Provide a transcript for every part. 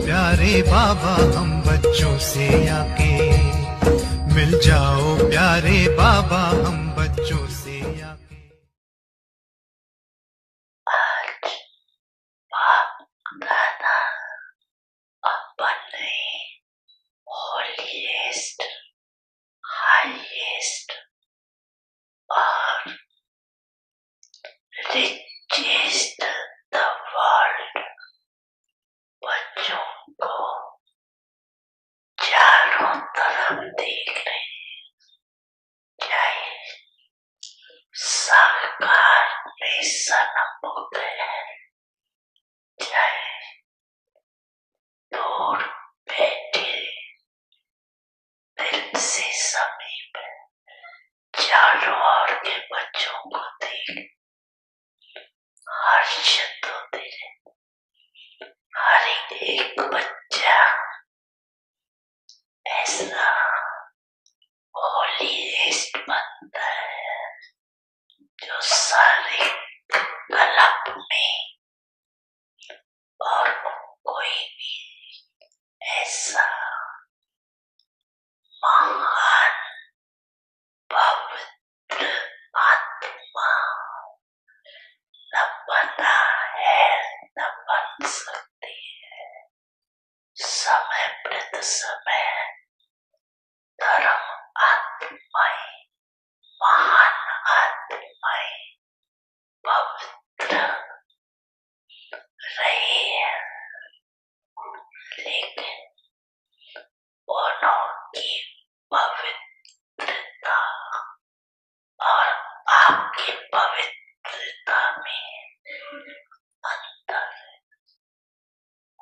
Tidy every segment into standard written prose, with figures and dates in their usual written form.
प्यारे बाबा हम बच्चों से आके, मिल जाओ प्यारे बाबा हम बच्चों से आके। आज बाप दादा अपने holiest, highest और richest the world बच्चों को चारों तरफ देख रहे हैं, चाहे साकार में सनम हो गए हैं, चाहे दूर बैठे दिल से समीप चारों ओर के बच्चों को देख हर्षित होते रहे। हर एक बच्चा ऐसा होलीस्ट बनता है जो सारे कलप में और कोई भी ऐसा महान पवित्र आत्मा न बना है न बन सकती है। समय प्रति समय धर्म आत्माएं, महान आत्माएं पवित्र रही है, लेकिन उनकी पवित्रता और आपकी पवित्रता में अंतर है।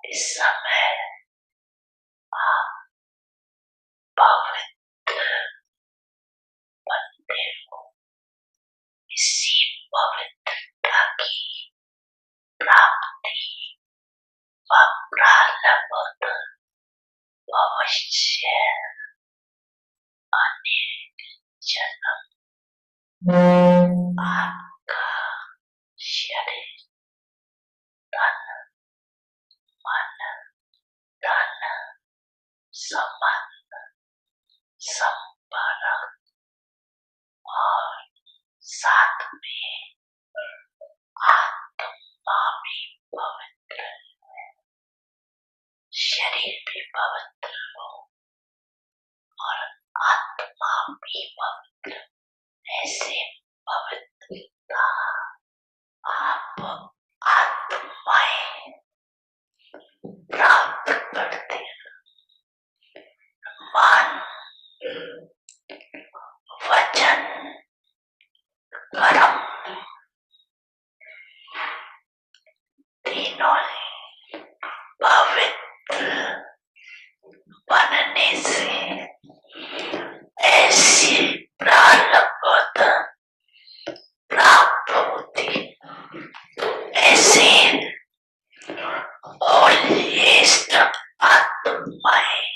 इस समय आप पवित्र बनते हो, इसी पवित्रता की प्राप्ति व प्रारब्ध भविष्य अनेक जन्म आपका शरीर तन मन धन संबंध संपर्क और साथ में आत्मा भी पवित्र है, शरीर भी पवित्र हो और आत्मा भी पवित्र। ऐसे पवित्रता आप आत्माएं प्राप्त करते हैं। मन वचन कर्म तीनों पवित्र बनने से ऐसी प्रारब्ध प्राप्त होती, ऐसे होलीस्ट आत्माएं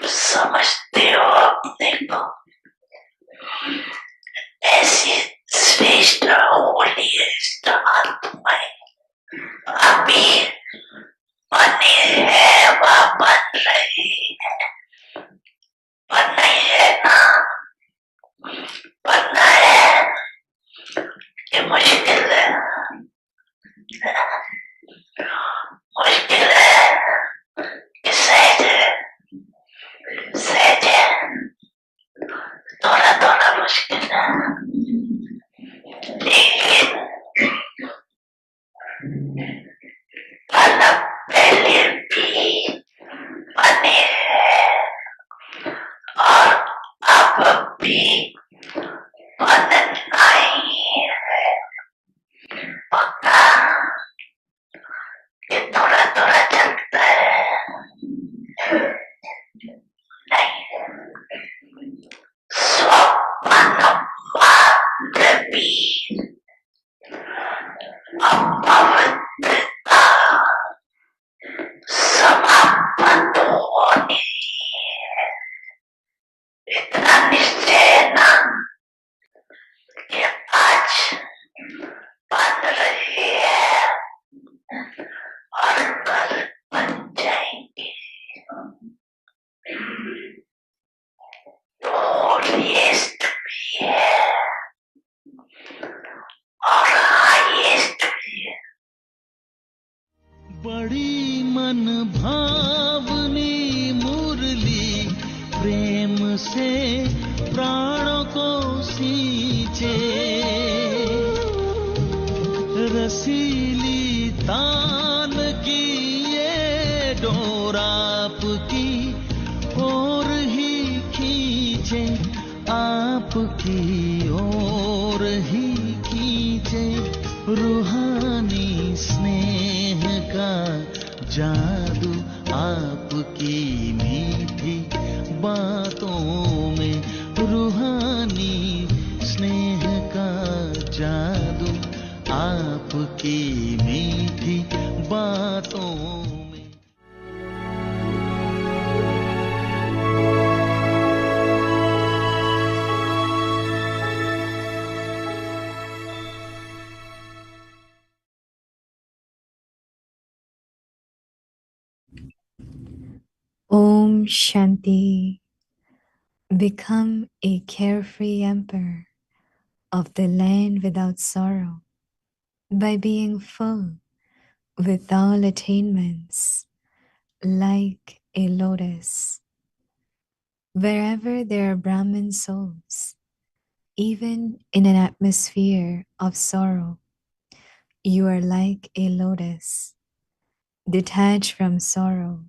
समझते हो अपने को, ऐसी श्रेष्ठ होलीस्ट आत्माएं अभी बनी है व बन रही है। बनना ही है ना, बनना है कि मुश्किल है, मुश्किल है कि सहज है, सहज है, थोड़ा थोड़ा मुश्किल है, लेकिन मतलब पहले भी बने हैं और अब भी बनना ही है। पक्का कि थोड़ा थोड़ा चलता है, नहीं, स्वप्न मात्र भी अपवित्रता समाप्त होनी है, इतना निश्चय ना। तान की ये डोर आपकी ओर ही खींचे, आपकी ओर ही खींचे। रूहानी स्नेह का जादू आपकी मीठी बातों में, रूहानी स्नेह का जादू आपकी मीठी बातों में। Om Shanti. Become a carefree emperor of the land without sorrow by being full with all attainments, like a lotus. Wherever there are Brahmin souls, even in an atmosphere of sorrow, you are like a lotus, detached from sorrow,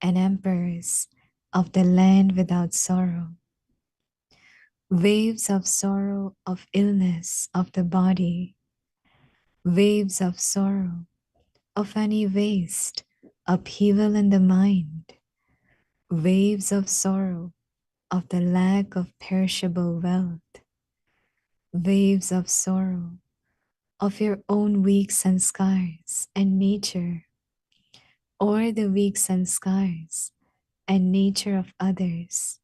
and emperors of the land without sorrow. Waves of sorrow, of illness of the body, waves of sorrow, of any waste, upheaval in the mind, waves of sorrow, of the lack of perishable wealth, waves of sorrow, of your own weak sanskars and nature, or the weak sanskars and nature of others,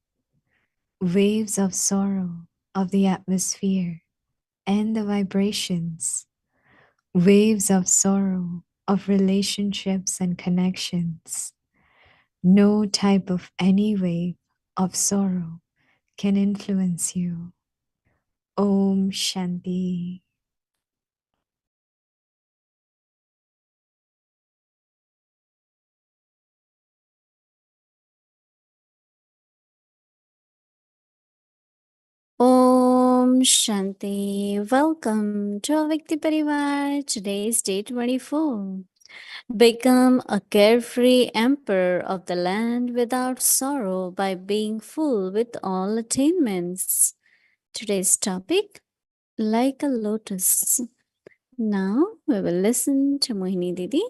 waves of sorrow, of the atmosphere and the vibrations, waves of sorrow, of relationships and connections. No type of any wave of sorrow can influence you. Om Shanti. Om Shanti. Welcome to Avikti Parivar. Today is day 24. Become a carefree emperor of the land without sorrow by being full with all attainments. Today's topic, like a lotus. Now we will listen to Mohini Didi.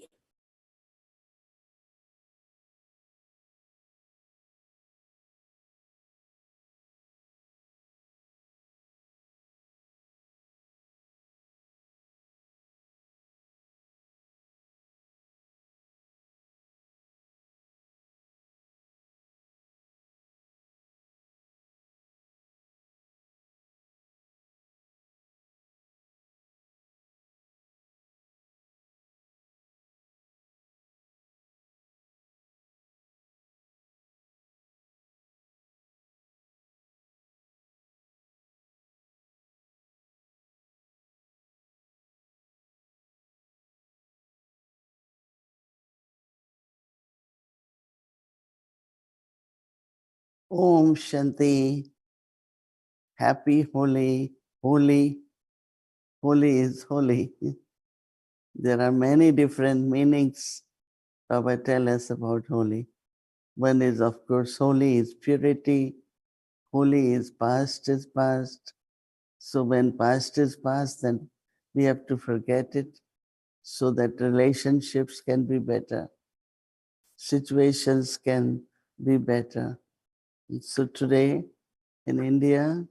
Om Shanti. Happy Holi. Holy. Holy is holy. There are many different meanings Baba tell us about holy. One is, of course, holy is purity. Holy is past is past. So when past is past, then we have to forget it so that relationships can be better. Situations can be better. So today in India,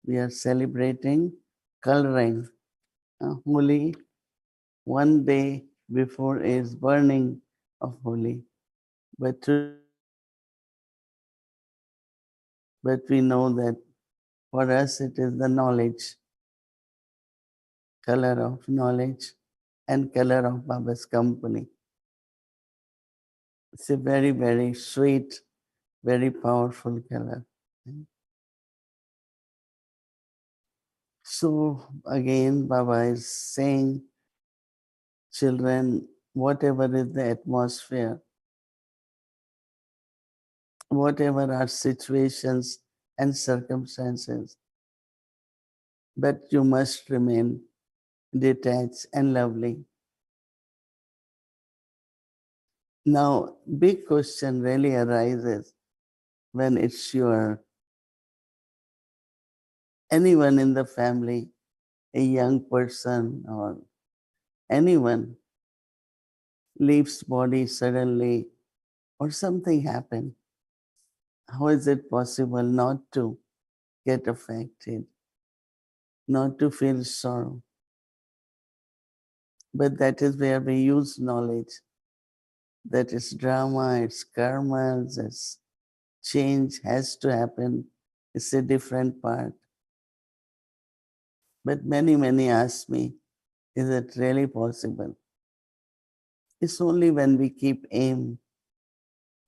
we are celebrating coloring. Holi, one day before is burning of Holi. But we know that for us it is the knowledge, color of knowledge and color of Baba's company. It's a very, very sweet, very powerful color. So again, Baba is saying, children, whatever is the atmosphere, whatever are situations and circumstances, but you must remain detached and lovely. Now, big question really arises when it's your anyone in the family, a young person or anyone leaves body suddenly or something happened. How is it possible not to get affected, not to feel sorrow? But that is where we use knowledge. That is drama, it's karma, it's change has to happen. It's a different part. But many ask me, is it really possible? It's only when we keep aim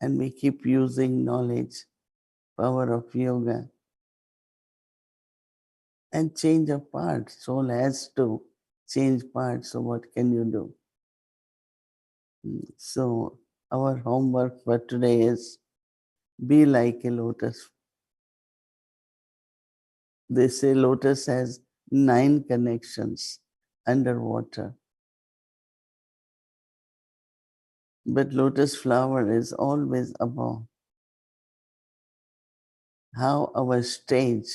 and we keep using knowledge, power of yoga, and change a part. Soul has to change parts. So what can you do? So our homework for today is be like a lotus. They say lotus has 9 connections underwater. But lotus flower is always above. How our stage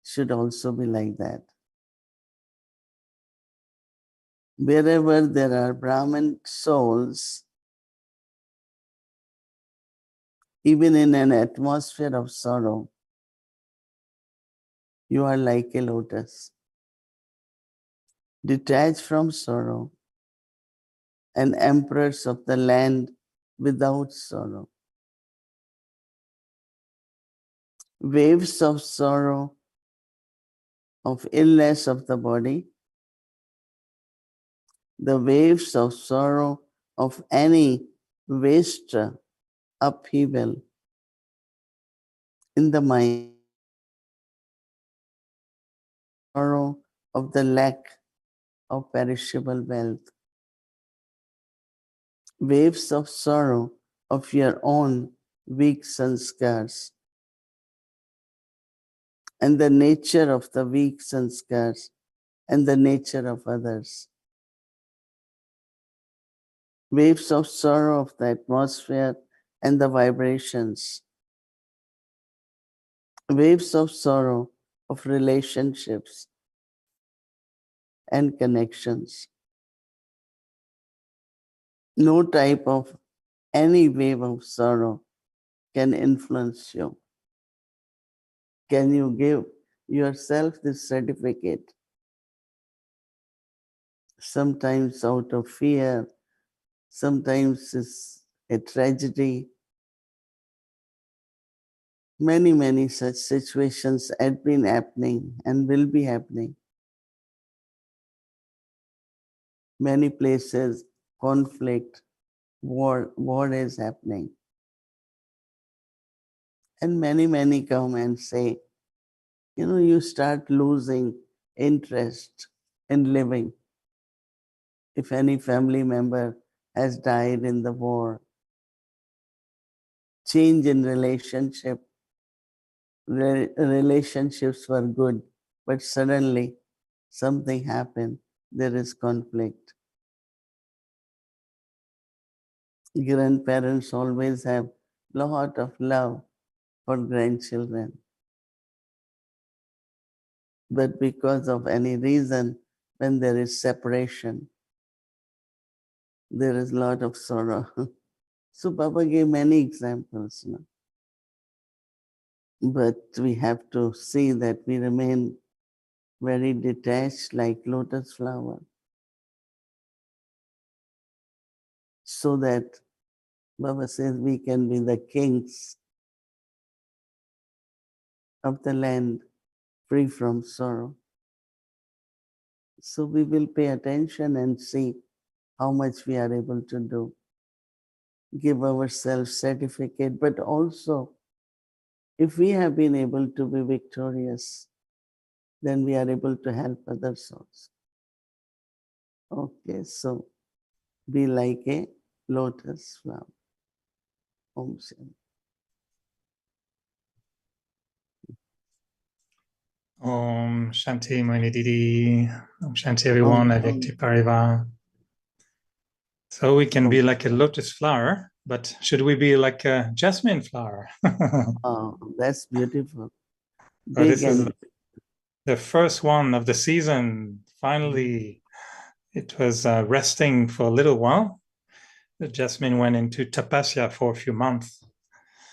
should also be like that. Wherever there are Brahman souls, even in an atmosphere of sorrow, you are like a lotus, detached from sorrow, and emperors of the land without sorrow. Waves of sorrow, of illness of the body, the waves of sorrow of any waste upheaval in the mind, sorrow of the lack of perishable wealth, waves of sorrow of your own weak sanskars, and the nature of the weak sanskars and the nature of others. Waves of sorrow of the atmosphere and the vibrations. Waves of sorrow of relationships and connections. No type of any wave of sorrow can influence you. Can you give yourself this certificate? Sometimes out of fear, sometimes it's a tragedy. Many such situations have been happening and will be happening. Many places, conflict, war is happening. And many come and say, you start losing interest in living. If any family member has died in the war, change in relationship, relationships were good, but suddenly something happened, there is conflict. Grandparents always have lot of love for grandchildren. But because of any reason, when there is separation, there is a lot of sorrow. So Baba gave many examples. But we have to see that we remain very detached like lotus flower, so that Baba says we can be the kings of the land, free from sorrow. So we will pay attention and see how much we are able to do. Give ourselves certificate, but also if we have been able to be victorious, then we are able to help others also. Okay, so be like a lotus flower. Om Shanti. Om Shanti, Mohini Didi. Om Shanti, everyone. Adekti Parivar. So we can be like a lotus flower but should we be like a jasmine flower? Oh, that's beautiful. So Big this is and the first one of the season. Finally, it was resting for a little while. The jasmine went into tapasya for a few months.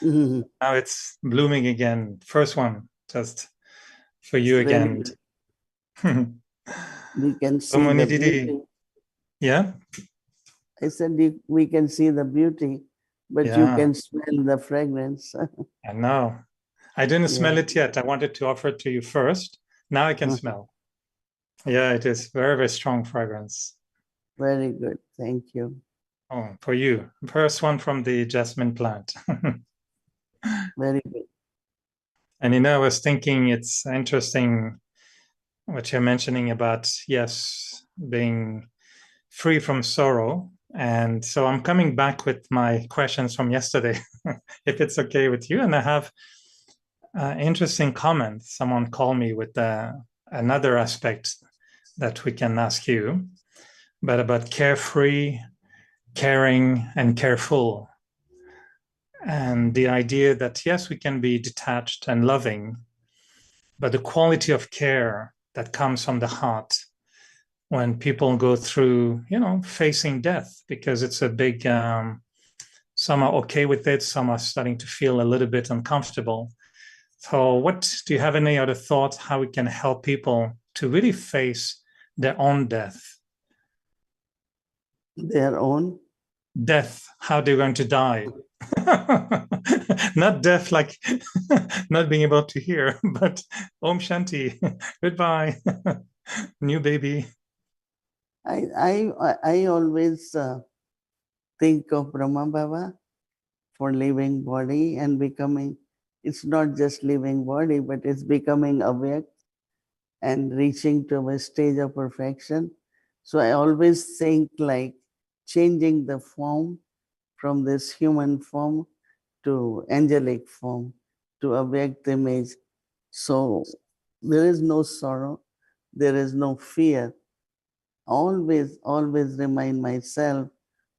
Mhm. Now it's blooming again. First one, just for It's you really again. good. We can So see the Mohini Didi, beauty. yeah, I said we can see the beauty, but you yeah, can smell the fragrance. I know. I didn't Yeah. smell it yet. I wanted to offer it to you first. Now I can smell. Yeah, it is very, very strong fragrance. Very good. Thank you. Oh, for you. First one from the jasmine plant. Very good. And I was thinking it's interesting what you're mentioning about, yes, being free from sorrow. And so I'm coming back with my questions from yesterday, if it's okay with you. And I have interesting comment. Someone called me with another aspect that we can ask you, but about carefree, caring, and careful. And the idea that, yes, we can be detached and loving, but the quality of care that comes from the heart when people go through, facing death, because it's a big, some are okay with it, some are starting to feel a little bit uncomfortable. So, what do you have any other thoughts how we can help people to really face their own death? Their own. Death, how they're going to die. Not death like not being able to hear, but Om Shanti, goodbye, new baby. I always think of Brahma Baba for living body and becoming. It's not just living body, but it's becoming awake and reaching to a stage of perfection. So I always think like changing the form from this human form to angelic form, to awake the image. So there is no sorrow, there is no fear. Always remind myself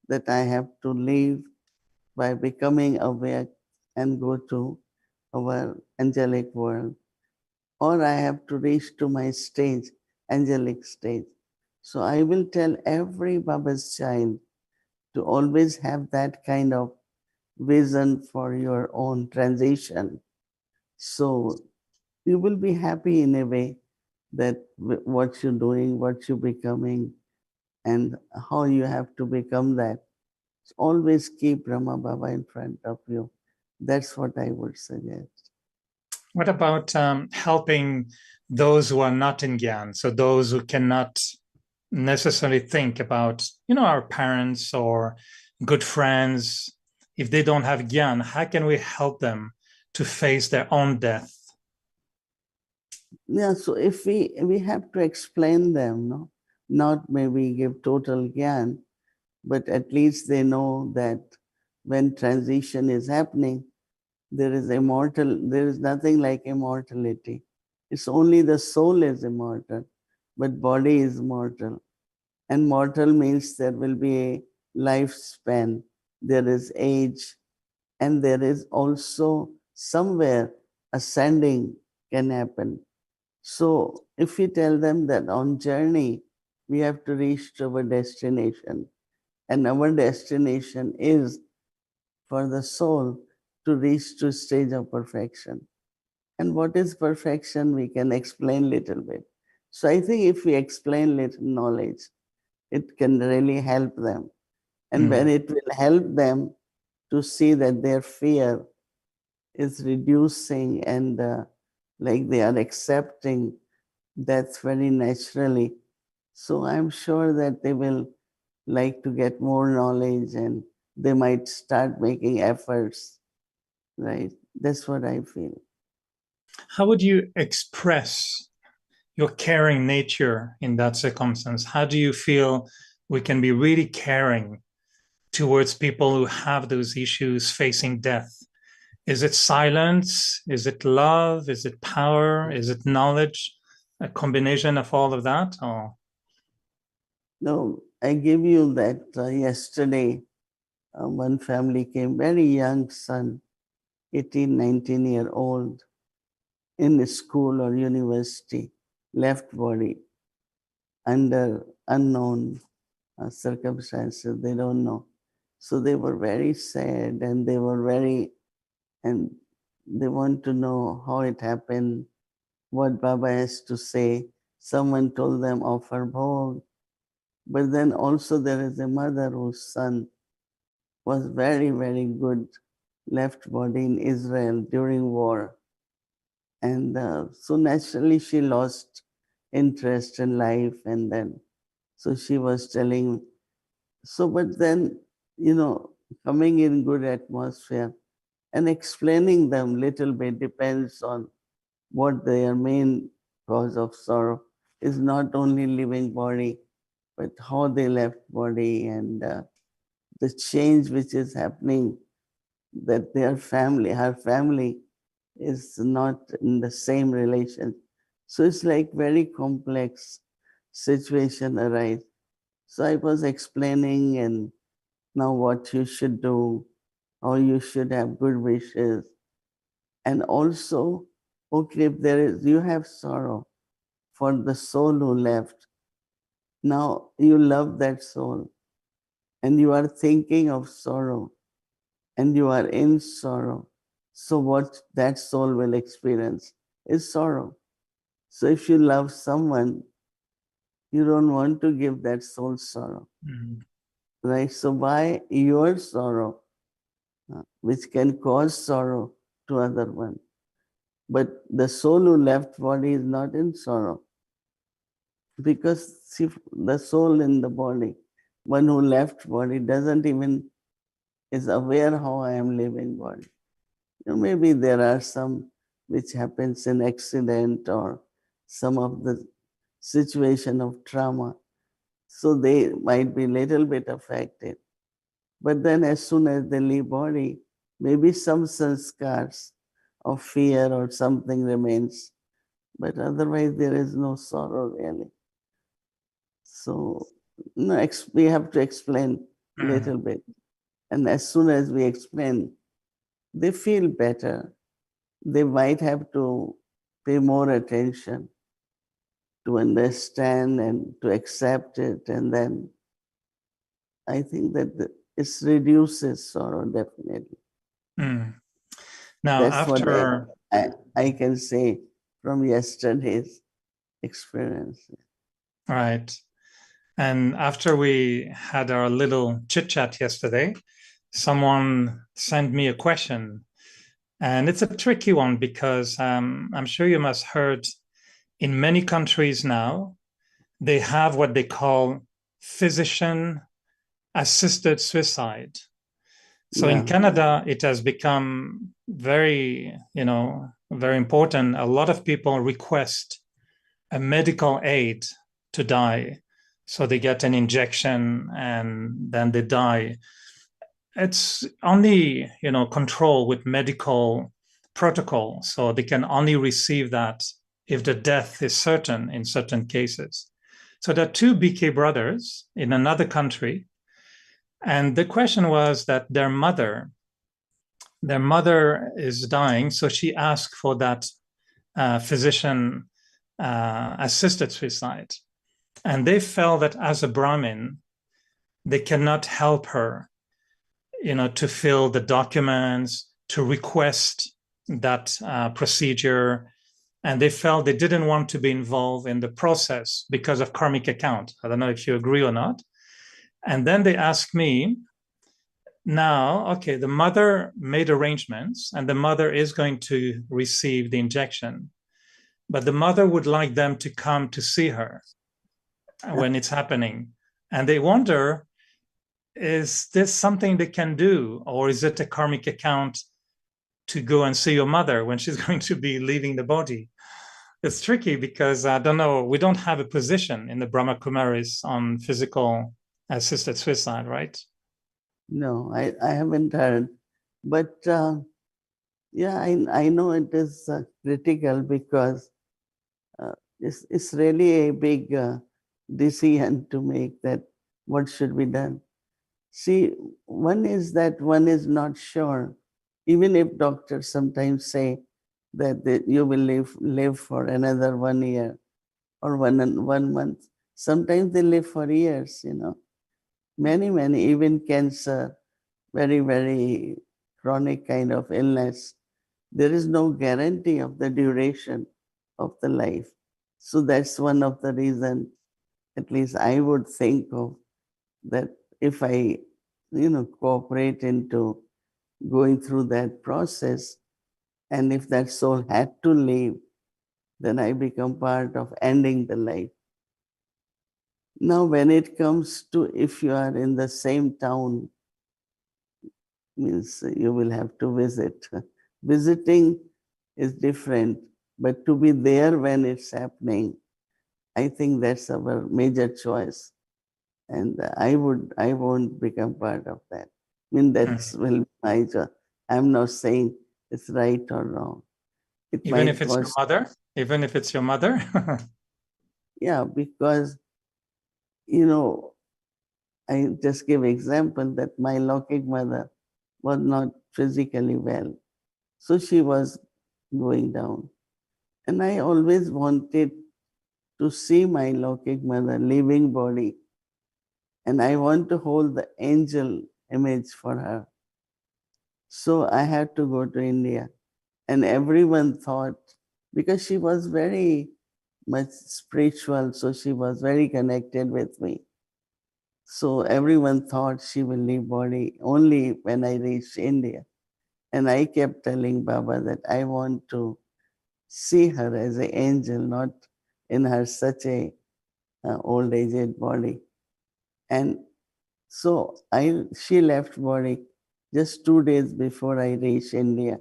that I have to live by becoming awake and go to our angelic world. Or I have to reach to my stage, angelic stage. So I will tell every Baba's child to always have that kind of vision for your own transition. So you will be happy in a way that what you're doing, what you're becoming, and how you have to become that. So always keep Brahma Baba in front of you. That's what I would suggest. What about helping those who are not in Gyan? So those who cannot necessarily think about, our parents or good friends. If they don't have Gyan, how can we help them to face their own death? Yeah, so if we have to explain them, no, not maybe give total Gyan, but at least they know that when transition is happening, there is nothing like immortality. It's only the soul is immortal, but body is mortal. And mortal means there will be a lifespan, there is age, and there is also somewhere ascending can happen. So if we tell them that on journey, we have to reach to our destination, and our destination is for the soul to reach to stage of perfection. And what is perfection? We can explain little bit. So I think if we explain little knowledge, it can really help them. And when it will help them to see that their fear is reducing and like they are accepting death very naturally. So I'm sure that they will like to get more knowledge and they might start making efforts, right? That's what I feel. How would you express your caring nature in that circumstance? How do you feel we can be really caring towards people who have those issues facing death? Is it silence? Is it love? Is it power? Is it knowledge? A combination of all of that? Or No, I gave you that yesterday one family came, very young son, 18, 19-year-old, in school or university, left body under unknown circumstances, they don't know. So they were very sad and they were and they want to know how it happened, what Baba has to say. Someone told them offer bhog. But then also there is a mother whose son was very, very good, left body in Israel during war. And so naturally she lost interest in life. And then, so she was telling, so, but then, coming in good atmosphere and explaining them little bit depends on what their main cause of sorrow is, not only living body, but how they left body and the change which is happening, that her family is not in the same relation. So it's like very complex situation arise. So I was explaining and now what you should do, how you should have good wishes. And also, okay, if you have sorrow for the soul who left, now you love that soul and you are thinking of sorrow and you are in sorrow. So what that soul will experience is sorrow. So if you love someone, you don't want to give that soul sorrow. Mm. Right? So by your sorrow, which can cause sorrow to other one, but the soul who left body is not in sorrow. Because see, the soul in the body, one who left body doesn't even is aware how I am living body. Maybe there are some which happens in accident or some of the situation of trauma. So they might be little bit affected. But then as soon as they leave body, maybe some sanskars of fear or something remains. But otherwise there is no sorrow really. So we have to explain a little bit. And as soon as we explain, they feel better. They might have to pay more attention to understand and to accept it. And then I think that it reduces sorrow definitely. Mm. Now, That's what after I can say from yesterday's experience. right, and after we had our little chit chat yesterday, someone sent me a question, and it's a tricky one because I'm sure you must heard in many countries now they have what they call physician assisted suicide. So in Canada, it has become very, very important. A lot of people request a medical aid to die. So they get an injection and then they die. It's only, control with medical protocol. So they can only receive that if the death is certain in certain cases. So there are two BK brothers in another country. And the question was that their mother is dying. So she asked for that physician assisted suicide. And they felt that as a Brahmin, they cannot help her, to fill the documents, to request that procedure. And they felt they didn't want to be involved in the process because of karmic account. I don't know if you agree or not. And then they asked me, now, okay, the mother made arrangements and the mother is going to receive the injection, but the mother would like them to come to see her when it's happening. And they wonder, is this something they can do? Or is it a karmic account to go and see your mother when she's going to be leaving the body? It's tricky because I don't know, we don't have a position in the Brahma Kumaris on physical assisted suicide, right? No, I haven't heard. But yeah, I know it is critical because it's really a big decision to make, that what should be done. See, one is that one is not sure. Even if doctors sometimes say that you will live for another 1 year or 1 month, sometimes they live for years, Many, even cancer, very, very chronic kind of illness. There is no guarantee of the duration of the life. So that's one of the reasons, at least I would think of, that if I, cooperate into going through that process, and if that soul had to leave, then I become part of ending the life. Now, when it comes to if you are in the same town, means you will have to visit. Visiting is different, but to be there when it's happening, I think that's our major choice. And I won't become part of that. I mean, that's will be my choice. I'm not saying it's right or wrong. It Even might if it's your cause, mother? Even if it's your mother? yeah, because, I just give example that my Lokik mother was not physically well. So she was going down. And I always wanted to see my Lokik mother, living body. And I want to hold the angel image for her. So I had to go to India. And everyone thought, because she was very much spiritual, so she was very connected with me. So everyone thought she will leave body only when I reached India. And I kept telling Baba that I want to see her as an angel, not in her such a old aged body. And so she left body just 2 days before I reached India.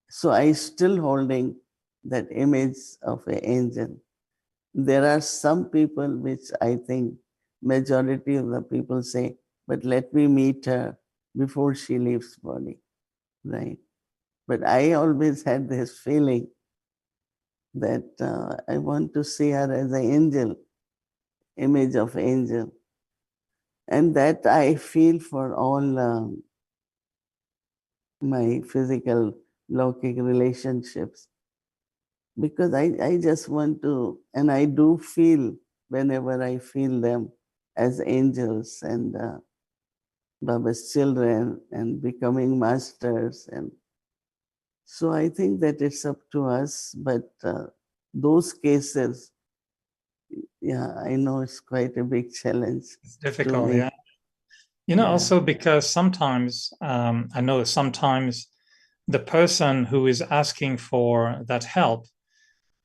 So I still holding that image of an angel. There are some people which I think majority of the people say, but let me meet her before she leaves body, right? But I always had this feeling that I want to see her as an angel, image of angel. And that I feel for all my physical Lokik relationships. Because I just want to, and I do feel whenever I feel them as angels and Baba's children and becoming masters. And so I think that it's up to us, but those cases, yeah, I know it's quite a big challenge It's to difficult, make. yeah. Yeah. Also because sometimes, I know sometimes the person who is asking for that help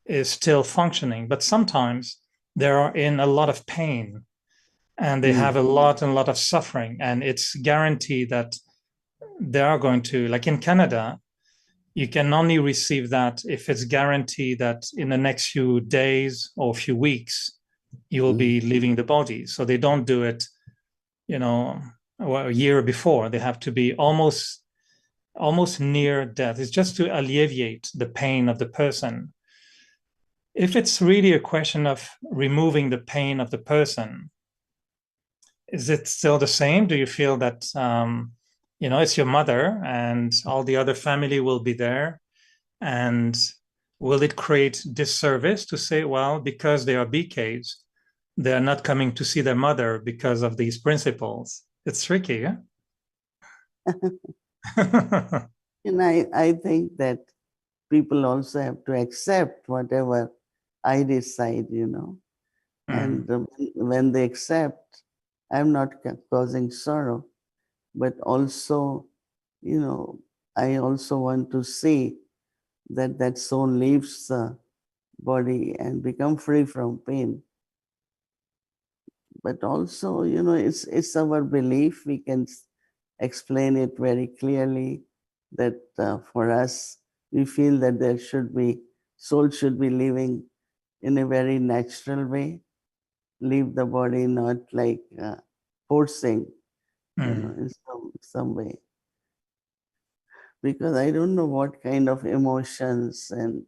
is still functioning, but sometimes they are in a lot of pain and they have a lot and lot of suffering, and it's guaranteed that they are going to, like in Canada, you can only receive that if it's guaranteed that in the next few days or few weeks you will be leaving the body. So they don't do it, a year before. They have to be almost near death. It's just to alleviate the pain of the person. If it's really a question of removing the pain of the person, is it still the same? Do you feel that it's your mother and all the other family will be there? And will it create disservice to say, well, because they are BKs, they're not coming to see their mother because of these principles? It's tricky, yeah? And I think that people also have to accept whatever I decide, And when they accept, I'm not causing sorrow, but also, I also want to see that soul leaves the body and become free from pain. But also, it's our belief. We can explain it very clearly that for us, we feel that soul should be living in a very natural way, leave the body, not like forcing, in some way. Because I don't know what kind of emotions and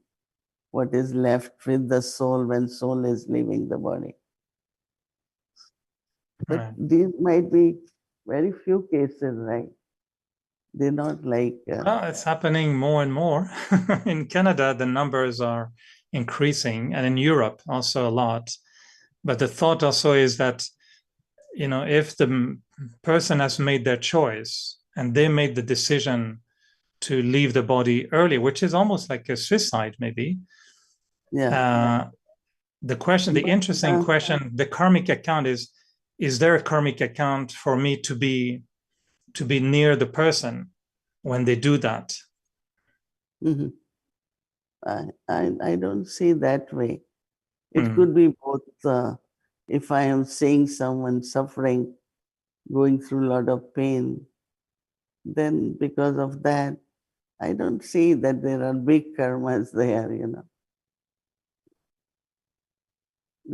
what is left with the soul when soul is leaving the body. But Right. these might be very few cases, right? They're not like. Well, it's happening more and more. In Canada, the numbers are increasing, and in Europe also a lot. But the thought also is that, if the person has made their choice and they made the decision to leave the body early, which is almost like a suicide, maybe. Yeah. The question, the interesting question, the karmic account is there a karmic account for me to be near the person when they do that? Mhm. I don't see that way. It could be both. If I am seeing someone suffering, going through a lot of pain, then because of that, I don't see that there are big karmas there,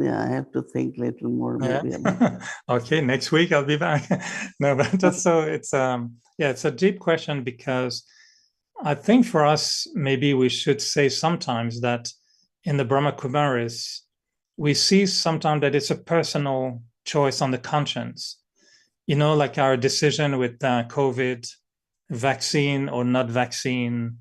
Yeah, I have to think a little more maybe about Yeah. Okay, next week I'll be back. No, but that's so it's it's a deep question, because I think for us maybe we should say sometimes that in the Brahma Kumaris we see sometimes that it's a personal choice on the conscience. Like our decision with COVID, vaccine or not vaccine,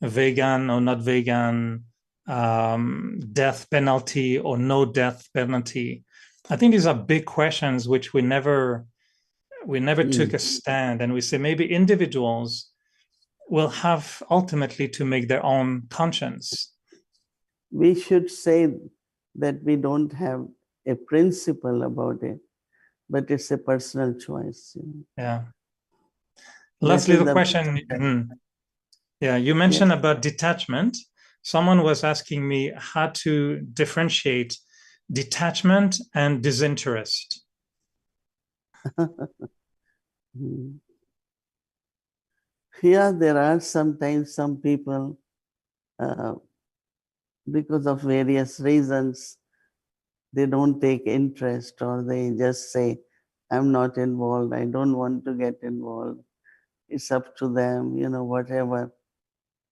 vegan or not vegan, death penalty or no death penalty. I think these are big questions which we never took a stand, and we say maybe individuals will have ultimately to make their own conscience. We should say that we don't have a principle about it, but it's a personal choice. Yeah. That Last is little the question. Yeah, you mentioned about detachment. Someone was asking me how to differentiate detachment and disinterest. Yeah, there are sometimes some people, because of various reasons, they don't take interest, or they just say, I'm not involved, I don't want to get involved. It's up to them, whatever.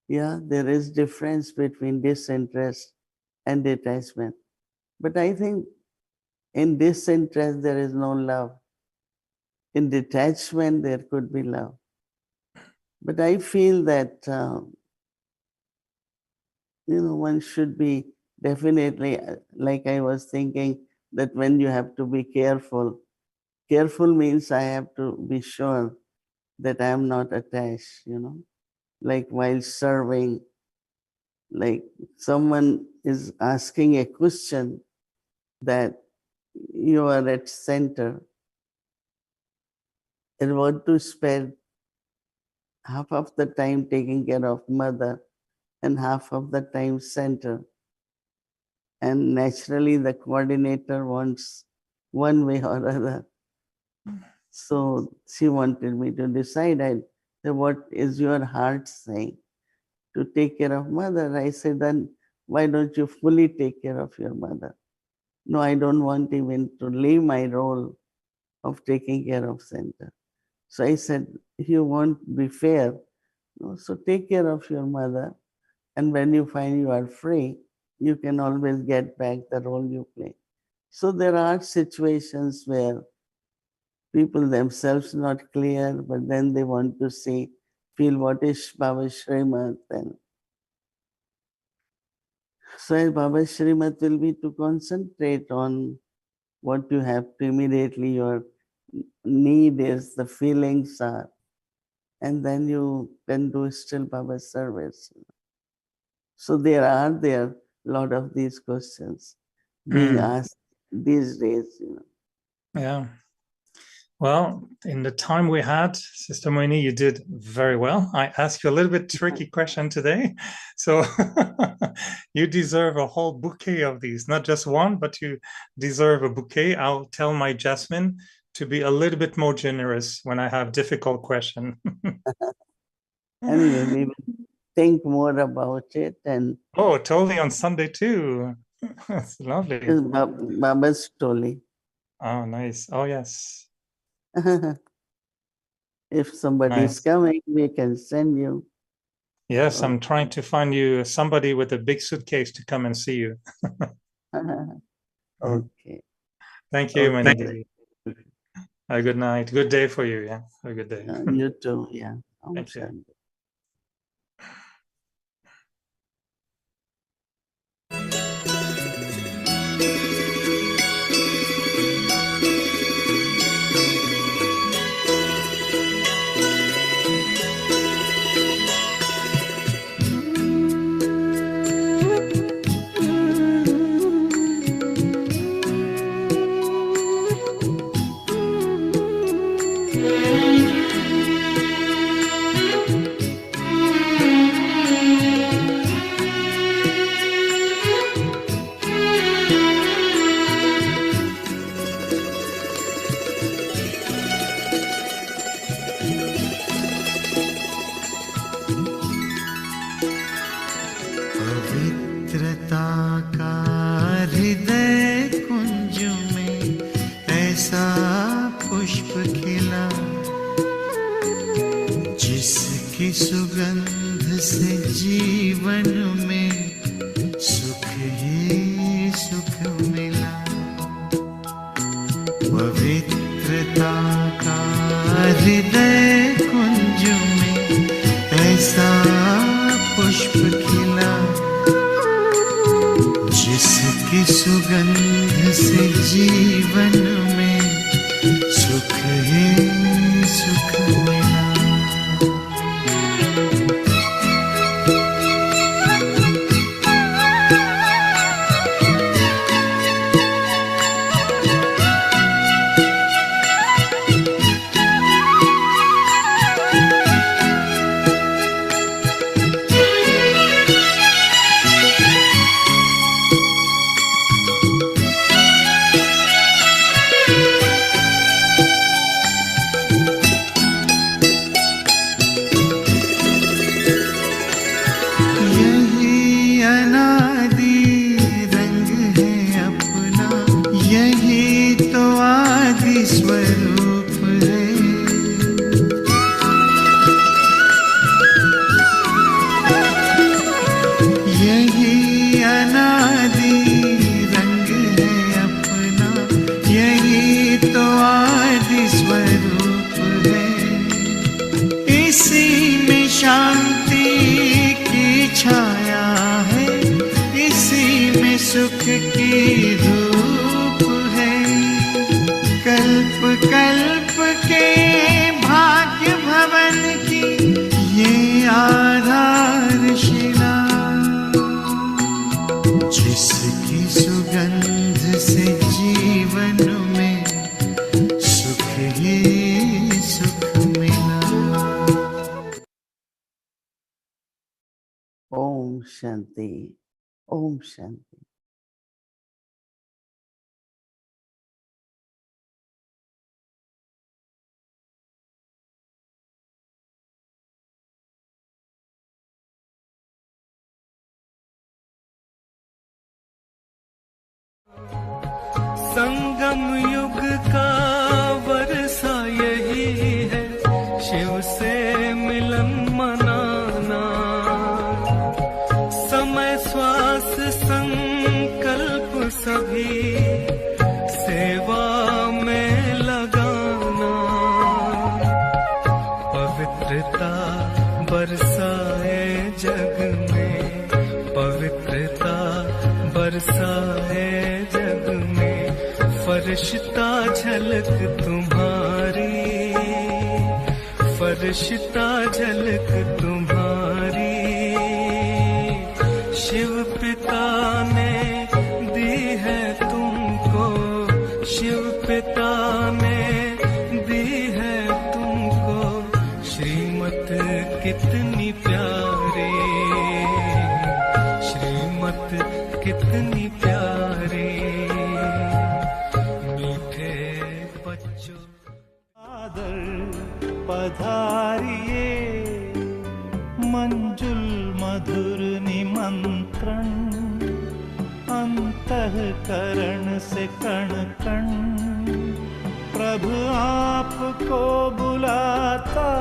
Yeah, there is difference between disinterest and detachment. But I think in disinterest, there is no love. In detachment, there could be love. But I feel that, one should be definitely, like I was thinking, that when you have to be careful, careful means I have to be sure that I am not attached, like while serving, like someone is asking a question that you are at center and want to spend half of the time taking care of mother and half of the time center. And naturally the coordinator wants one way or other. So she wanted me to decide. I said, what is your heart saying? To take care of mother. I said, then why don't you fully take care of your mother? No, I don't want even to leave my role of taking care of center. So I said, if you won't be fair, no, so take care of your mother. And when you find you are free, you can always get back the role you play. So there are situations where people themselves not clear, but then they want to see, feel what is Baba Srimat. And so Baba Srimat will be to concentrate on what you have to immediately, your need is, the feelings are, and then you can do still Baba service. So there are a lot of these questions being asked these days. Yeah. Well, in the time we had, Sister Mohini, you did very well. I asked you a little bit tricky question today. So you deserve a whole bouquet of these, not just one, but you deserve a bouquet. I'll tell my Jasmine to be a little bit more generous when I have difficult question. Anyway, we will think more about it. And oh, totally on Sunday too. That's lovely. Baba's story. Oh, nice. Oh, yes. If somebody is coming, we can send you. Yes, I'm trying to find you somebody with a big suitcase to come and see you. Okay. Thank you, Didi. A good night. Good day for you. Yeah. A good day. You too. Yeah. Om Thank you. Shanti. पवित्रता का हृदय कुंज में ऐसा पुष्प खिला, जिसकी सुगंध से जीवन में सुख ही सुख मिला। पवित्रता का हृदय कुंज में ऐसा पुष्प खिला, जिसकी सुगंध से जीवन में सुख ही सुख मिला। सुख की धूप है, कल्प कल्प के भाग्य भवन की ये आधारशिला, जिसकी सुगंध से जीवन में सुख ही सुख मिला। Om Shanti. Om Shanti. संगम युग का वर्षा यही है, शिव से मिलन मनाना। समय श्वास संकल्प सभी सेवा में लगाना। पवित्रता बरसाए जग में, पवित्रता बरसाए जग में। फरिश्ता झलक तुम्हारी, फरिश्ता झलक तुम्हारी। शिव पिता ने दी है तुमको, शिव पिता ने दी है तुमको श्रीमत कितनी प्यारी, श्रीमत कितनी प्यारी। पधारिए मंजुल मधुर निमंत्रण, अंतःकरण से कण कण प्रभु आपको बुलाता।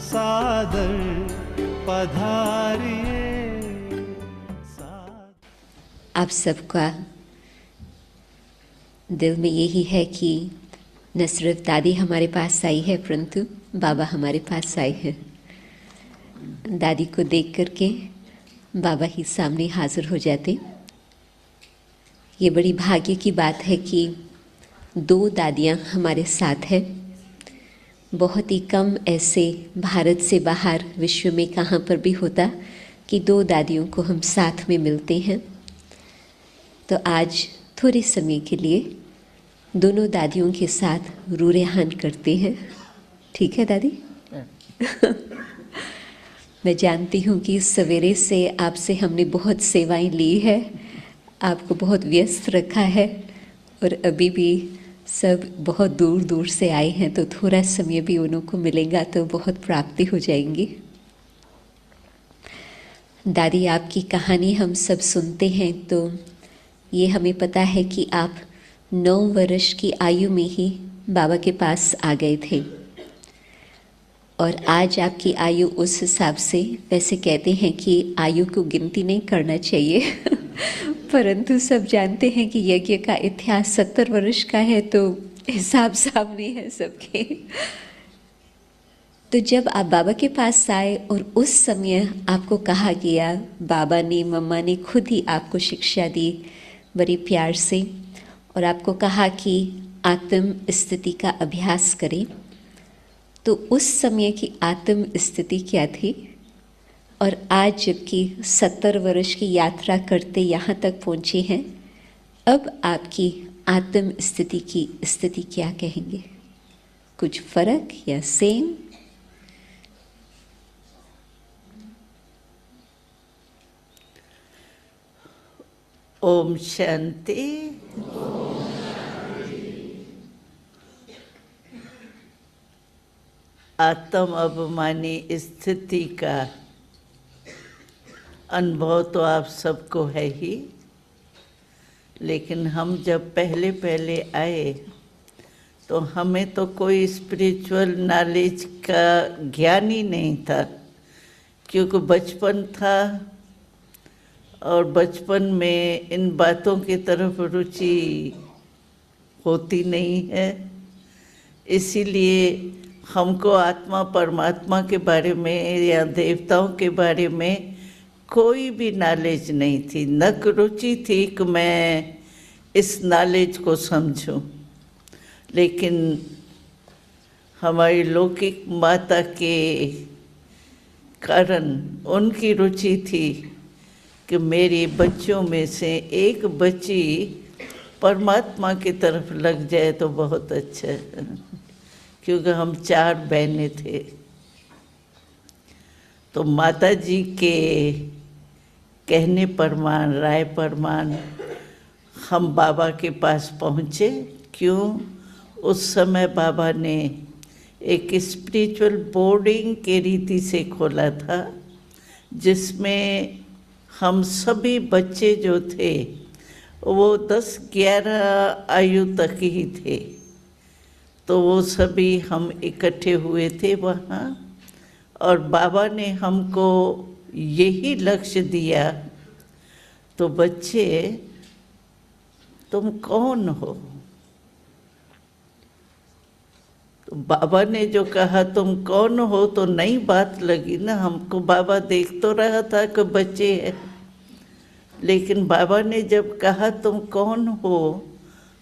सादर पधारिए। आप सबका दिल में यही है कि न सिर्फ दादी हमारे पास आई है परंतु बाबा हमारे पास आए हैं। दादी को देख करके बाबा ही सामने हाजिर हो जाते। ये बड़ी भाग्य की बात है कि 2 दादियाँ हमारे साथ हैं। बहुत ही कम ऐसे भारत से बाहर विश्व में कहाँ पर भी होता कि 2 दादियों को हम साथ में मिलते हैं। तो आज थोड़े समय के लिए दोनों दादियों के साथ रूरेहान करते हैं। ठीक है दादी? मैं जानती हूँ कि सवेरे से आपसे हमने बहुत सेवाएं ली है, आपको बहुत व्यस्त रखा है और अभी भी सब बहुत दूर दूर से आए हैं, तो थोड़ा समय भी उन्हों को मिलेगा तो बहुत प्राप्ति हो जाएंगी। दादी आपकी कहानी हम सब सुनते हैं तो ये हमें पता है कि आप 9 वर्ष की आयु में ही बाबा के पास आ गए थे और आज आपकी आयु उस हिसाब से, वैसे कहते हैं कि आयु को गिनती नहीं करना चाहिए परंतु सब जानते हैं कि यज्ञ का इतिहास 70 वर्ष का है, तो हिसाब सामने है सबके। तो जब आप बाबा के पास आए और उस समय आपको कहा गया, बाबा ने मम्मा ने खुद ही आपको शिक्षा दी बड़े प्यार से और आपको कहा कि आत्म स्थिति का अभ्यास करें, तो उस समय की आत्म स्थिति क्या थी? और आज जबकि 70 वर्ष की यात्रा करते यहाँ तक पहुँचे हैं, अब आपकी आत्म स्थिति की स्थिति क्या कहेंगे? कुछ फर्क या सेम? ओम शांति। आत्म अभिमानी स्थिति का अनुभव तो आप सबको है ही, लेकिन हम जब पहले पहले आए तो हमें तो कोई स्पिरिचुअल नॉलेज का ज्ञान ही नहीं था, क्योंकि बचपन था और बचपन में इन बातों की तरफ रुचि होती नहीं है। इसीलिए हमको आत्मा परमात्मा के बारे में या देवताओं के बारे में कोई भी नॉलेज नहीं थी, न रुचि थी कि मैं इस नॉलेज को समझूं। लेकिन हमारी लौकिक माता के कारण उनकी रुचि थी कि मेरे बच्चों में से एक बच्ची परमात्मा की तरफ लग जाए तो बहुत अच्छा है, क्योंकि हम 4 बहनें थे। तो माता जी के कहने परमान, राय परमान हम बाबा के पास पहुँचे। क्यों? उस समय बाबा ने एक स्पिरिचुअल बोर्डिंग के रीति से खोला था, जिसमें हम सभी बच्चे जो थे वो 10-11 आयु तक ही थे। तो वो सभी हम इकट्ठे हुए थे वहाँ, और बाबा ने हमको यही लक्ष्य दिया, तो बच्चे तुम कौन हो? तो बाबा ने जो कहा तुम कौन हो, तो नई बात लगी ना हमको। बाबा देख तो रहा था कि बच्चे हैं, लेकिन बाबा ने जब कहा तुम कौन हो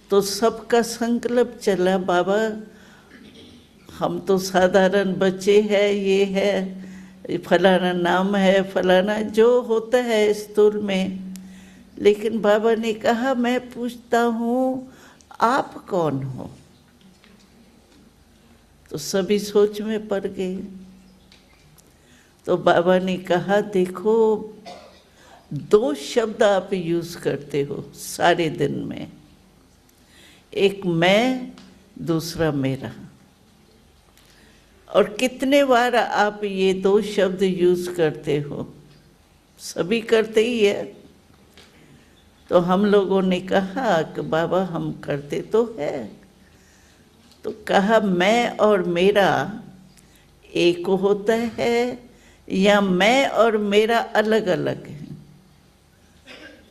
तो सबका संकल्प चला, बाबा हम तो साधारण बच्चे हैं, ये है फलाना नाम है, फलाना जो होता है स्थूल में। लेकिन बाबा ने कहा मैं पूछता हूँ आप कौन हो? तो सभी सोच में पड़ गए। तो बाबा ने कहा देखो 2 शब्द आप यूज़ करते हो सारे दिन में, एक मैं, दूसरा मेरा। और कितने बार आप ये 2 शब्द यूज़ करते हो? सभी करते ही है। तो हम लोगों ने कहा कि बाबा हम करते तो है। तो कहा मैं और मेरा एक होता है या मैं और मेरा अलग अलग है?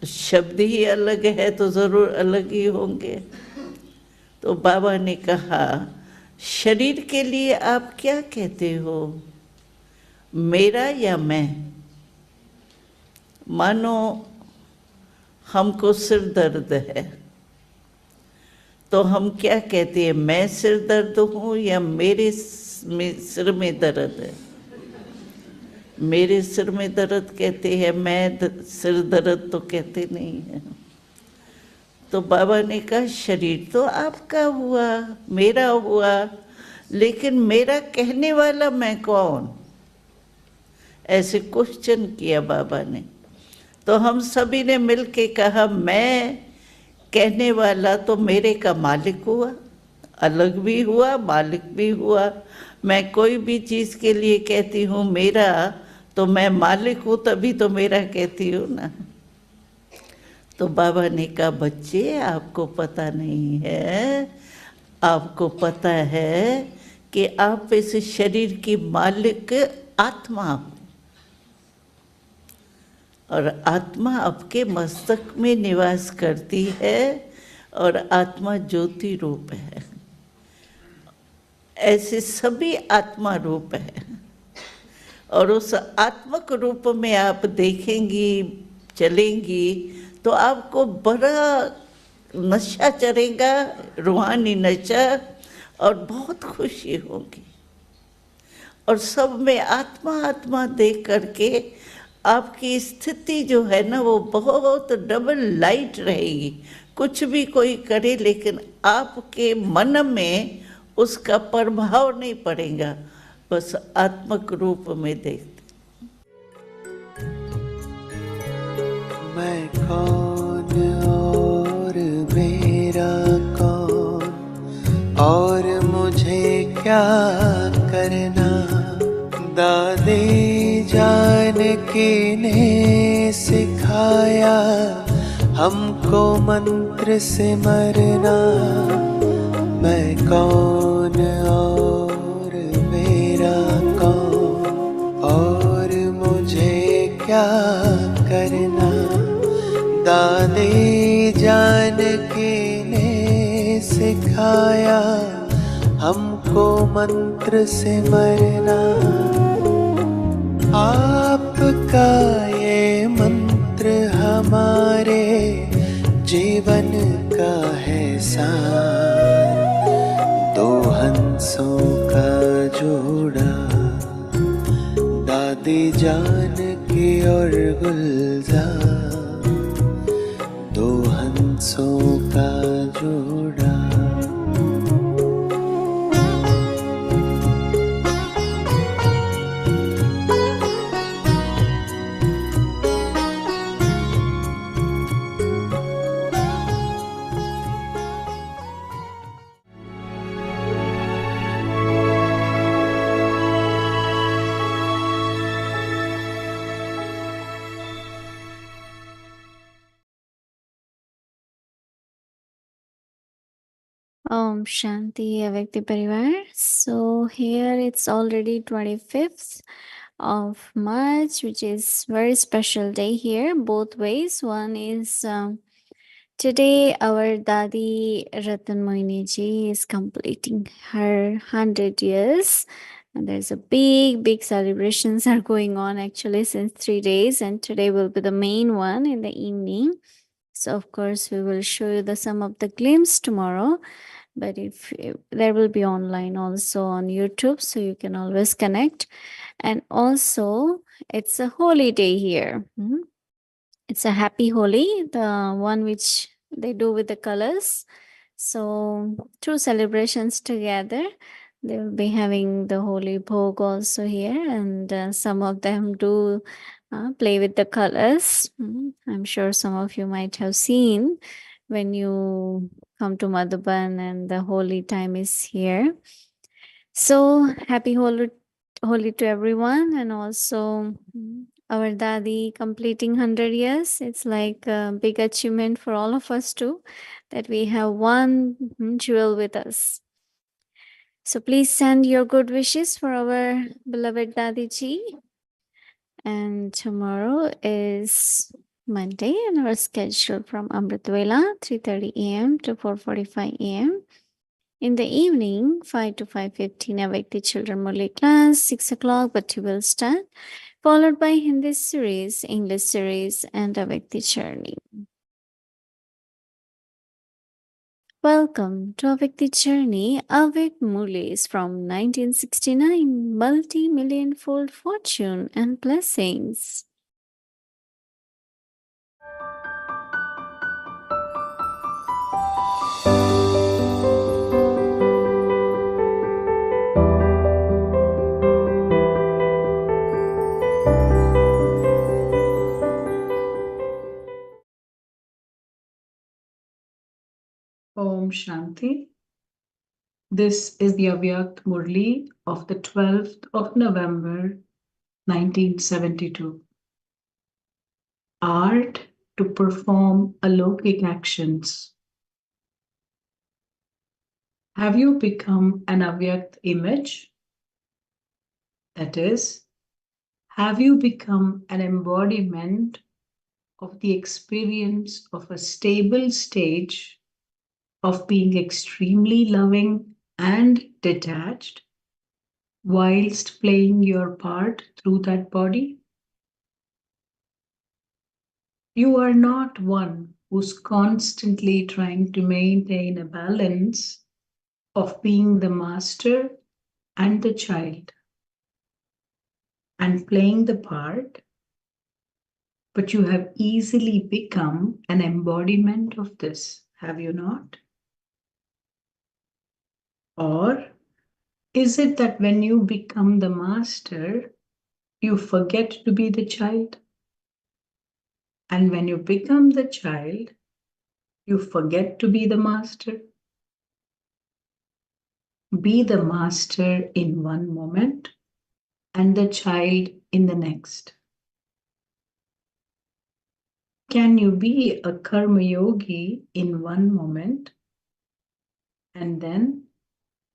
शब्द ही अलग है तो ज़रूर अलग ही होंगे। तो बाबा ने कहा, शरीर के लिए आप क्या कहते हो, मेरा या मैं? मानो हमको सिर दर्द है, तो हम क्या कहते हैं, मैं सिर दर्द हूँ या मेरे सिर में दर्द है? मेरे सिर में दर्द कहते हैं, मैं सिर दर्द तो कहते नहीं हैं। तो बाबा ने कहा, शरीर तो आपका हुआ, मेरा हुआ, लेकिन मेरा कहने वाला मैं कौन? ऐसे क्वेश्चन किया बाबा ने। तो हम सभी ने मिलके कहा, मैं कहने वाला तो मेरे का मालिक हुआ, अलग भी हुआ, मालिक भी हुआ। मैं कोई भी चीज़ के लिए कहती हूँ मेरा, तो मैं मालिक हूँ, तभी तो मेरा कहती हूँ ना। तो बाबा ने कहा, बच्चे आपको पता नहीं है, आपको पता है कि आप इस शरीर की मालिक आत्मा हो, और आत्मा आपके मस्तक में निवास करती है, और आत्मा ज्योति रूप है। ऐसे सभी आत्मा रूप है, और उस आत्मक रूप में आप देखेंगी, चलेंगी, तो आपको बड़ा नशा चढ़ेगा, रूहानी नशा, और बहुत खुशी होगी। और सब में आत्मा आत्मा देख करके आपकी स्थिति जो है ना, वो बहुत डबल लाइट रहेगी। कुछ भी कोई करे, लेकिन आपके मन में उसका प्रभाव नहीं पड़ेगा, बस आत्मक रूप में देखते। मैं कौन और मेरा कौन, और मुझे क्या करना, दादी जान के ने सिखाया हमको मंत्र से मरना। मैं कौन और मेरा कौन, और मुझे क्या करना, दादी जान के ने सिखाया हमको मंत्र से मरना। आपका ये मंत्र हमारे जीवन का है सार, दो हंसों का जोड़ा, दादी जान की और गुलजार, दो हंसों का जोड़ा। Om Shanti Avakti Parivar. So here it's already 25th of March, which is very special day here, both ways. One is today our Dadi Ratan Mohini ji is completing her 100 years. And there's a big celebrations are going on actually since 3 days. And today will be the main one in the evening. So of course we will show you some of the glimpse tomorrow. But if there will be online also on YouTube, so you can always connect. And also it's a holy day here. It's a happy Holi, the one which they do with the colors. So 2 celebrations together. They will be having the holy bhog also here, and some of them do play with the colors. I'm sure some of you might have seen when you come to Madhuban and the holy time is here. So happy holy to everyone, and also our Dadi completing 100 years. It's like a big achievement for all of us too, that we have one jewel with us. So please send your good wishes for our beloved Dadi ji. And tomorrow is Monday, and our schedule from Amrit Vela 3:30 a.m. to 4:45 a.m. In the evening, 5 to 5:15, Awake the Children Murli class, 6 o'clock, Bhakti will start, followed by Hindi series, English series, and Awake the Journey. Welcome to Awake the Journey, Awake Murlis from 1969, multi-million fold fortune and blessings. Om Shanti. This is the Avyak Murli of the 12th of November, 1972. Art to perform alokik actions. Have you become an Avyak image? That is, have you become an embodiment of the experience of a stable stage of being extremely loving and detached whilst playing your part through that body? You are not one who's constantly trying to maintain a balance of being the master and the child and playing the part, but you have easily become an embodiment of this, have you not? Or is it that when you become the master, you forget to be the child? And when you become the child, you forget to be the master? Be the master in one moment and the child in the next. Can you be a karma yogi in one moment and then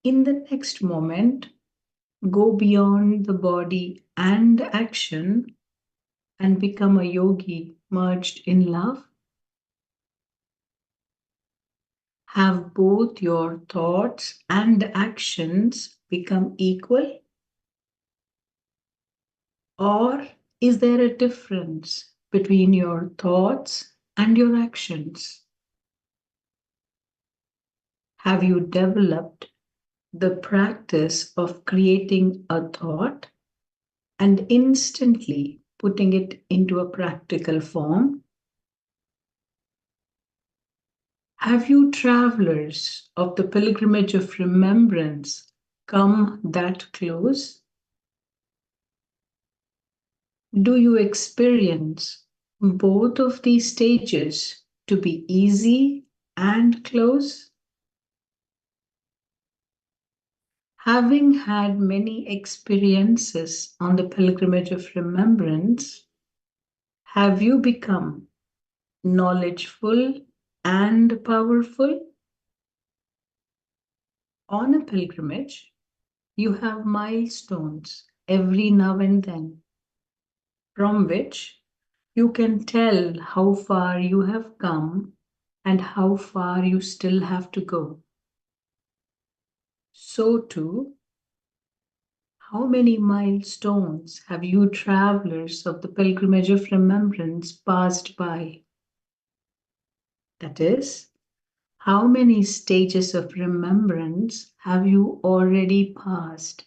in the next moment go beyond the body and action and become a yogi merged in love? Have both your thoughts and actions become equal? Or is there a difference between your thoughts and your actions? Have you developed the practice of creating a thought and instantly putting it into a practical form? Have you travelers of the pilgrimage of remembrance come that close? Do you experience both of these stages to be easy and close? Having had many experiences on the pilgrimage of remembrance, have you become knowledgeful and powerful? On a pilgrimage, you have milestones every now and then, from which you can tell how far you have come and how far you still have to go. So too, how many milestones have you travelers of the pilgrimage of remembrance passed by? That is, how many stages of remembrance have you already passed?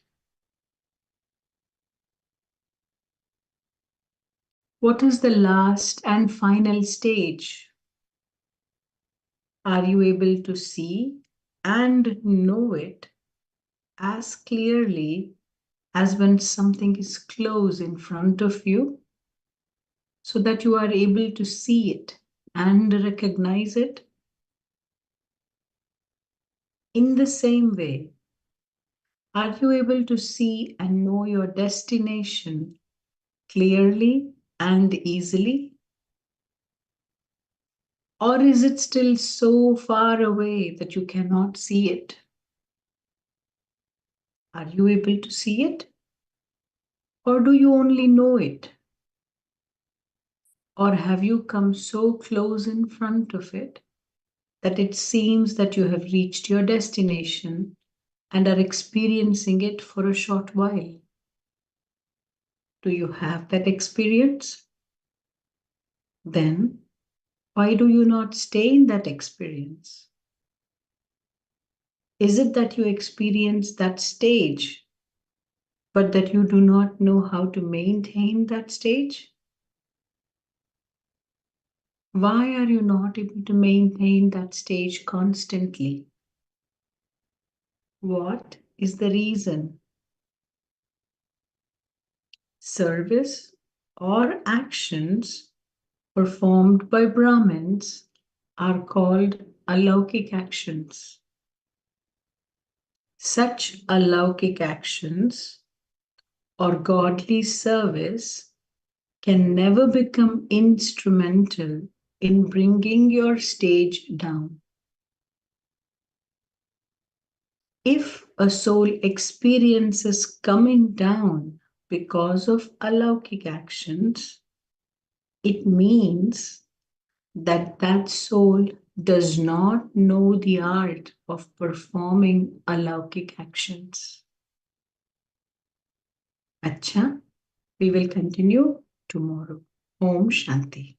What is the last and final stage? Are you able to see and know it as clearly as when something is close in front of you, so that you are able to see it and recognize it? In the same way, are you able to see and know your destination clearly and easily? Or is it still so far away that you cannot see it? Are you able to see it? Or do you only know it? Or have you come so close in front of it that it seems that you have reached your destination and are experiencing it for a short while. Do you have that experience? Then, why do you not stay in that experience? Is it that you experience that stage, but that you do not know how to maintain that stage? Why are you not able to maintain that stage constantly? What is the reason? Service or actions performed by Brahmins are called alaukic actions. Such alaukic actions or godly service can never become instrumental in bringing your stage down. If a soul experiences coming down because of alaukic actions, it means that that soul does not know the art of performing alaukic actions. Acha, we will continue tomorrow. Om Shanti.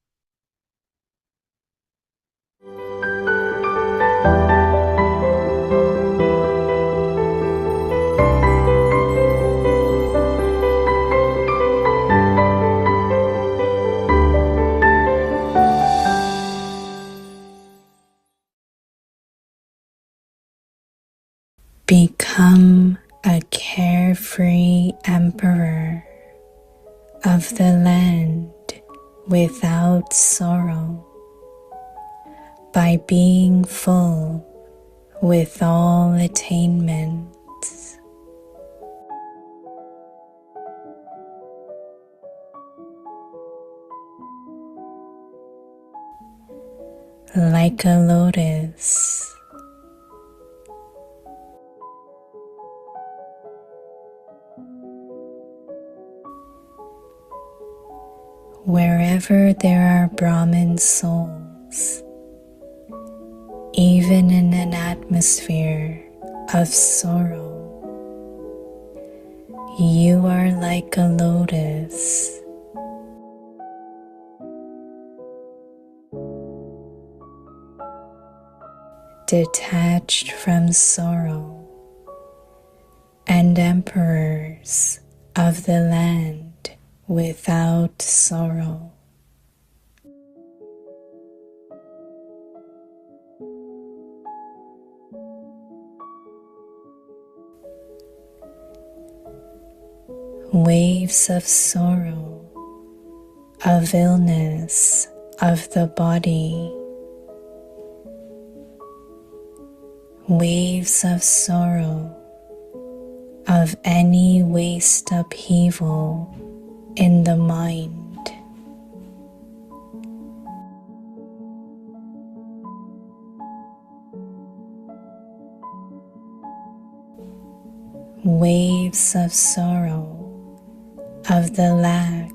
Become a carefree emperor of the land without sorrow by being full with all attainments. Like a lotus, wherever there are Brahmin souls, even in an atmosphere of sorrow, you are like a lotus. Detached from sorrow, and emperors of the land without sorrow. Waves of sorrow, of illness of the body, waves of sorrow of any waste upheaval in the mind, waves of sorrow of the lack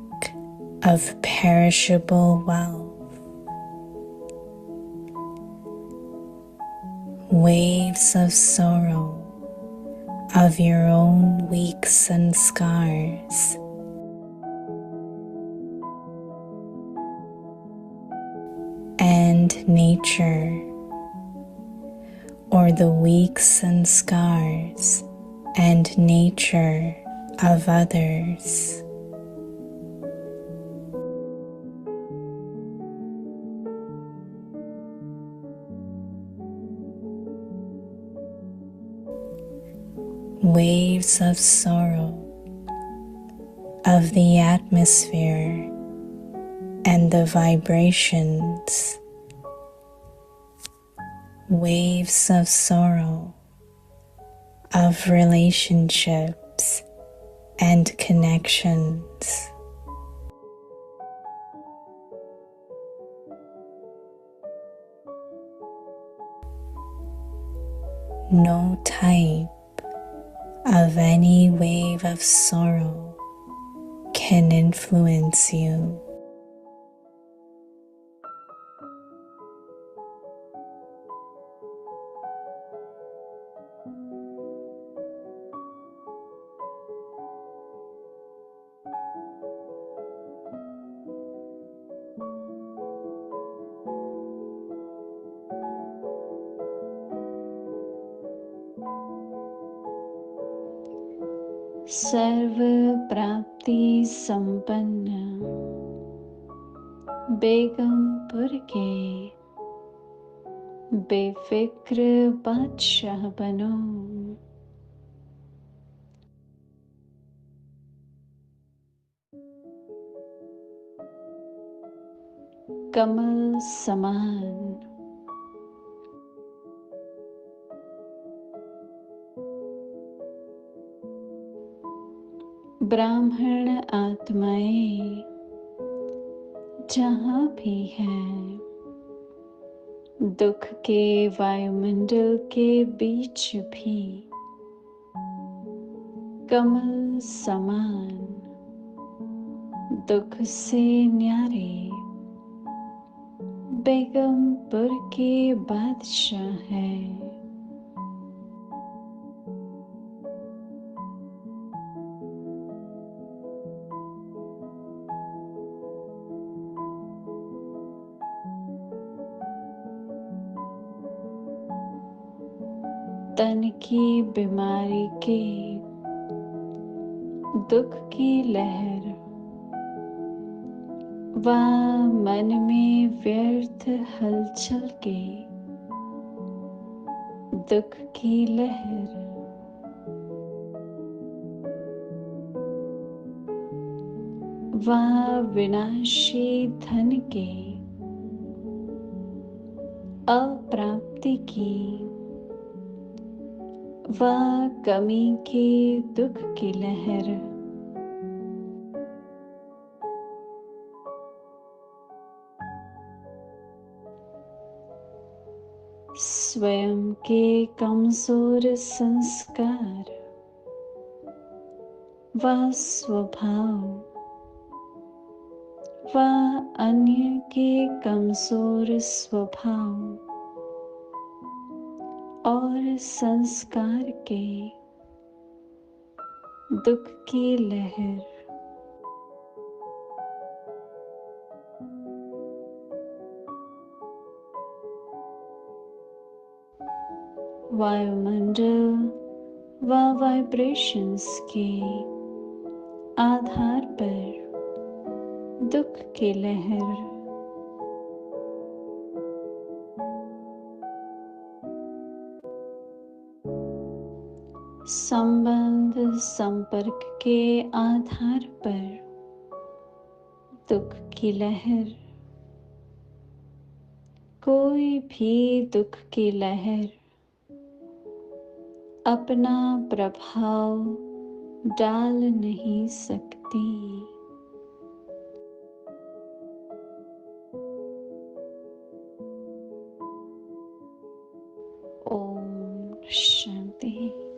of perishable wealth, waves of sorrow of your own weeks and scars, and nature, or the weeks and scars and nature of others. Waves of sorrow of the atmosphere and the vibrations, waves of sorrow of relationships and connections. No type of any wave of sorrow can influence you. सर्व प्राप्ति संपन्न बेगमपुर के बेफिक्र बादशाह बनो। कमल समान ब्राह्मण आत्माएं जहाँ भी हैं, दुख के वायुमंडल के बीच भी कमल समान दुख से न्यारे बेगमपुर के बादशाह हैं। तन की बीमारी के दुख की लहर व मन में व्यर्थ हलचल के दुख की लहर व विनाशी धन के अप्राप्ति की व कमी के दुख की लहर स्वयं के कमजोर संस्कार व स्वभाव व अन्य के कमजोर स्वभाव और संस्कार के दुख की लहर वायुमंडल व वाइब्रेशंस के आधार पर दुख की लहर संबंध संपर्क के आधार पर दुख की लहर। कोई भी दुख की लहर अपना प्रभाव डाल नहीं सकती। ओम शांति।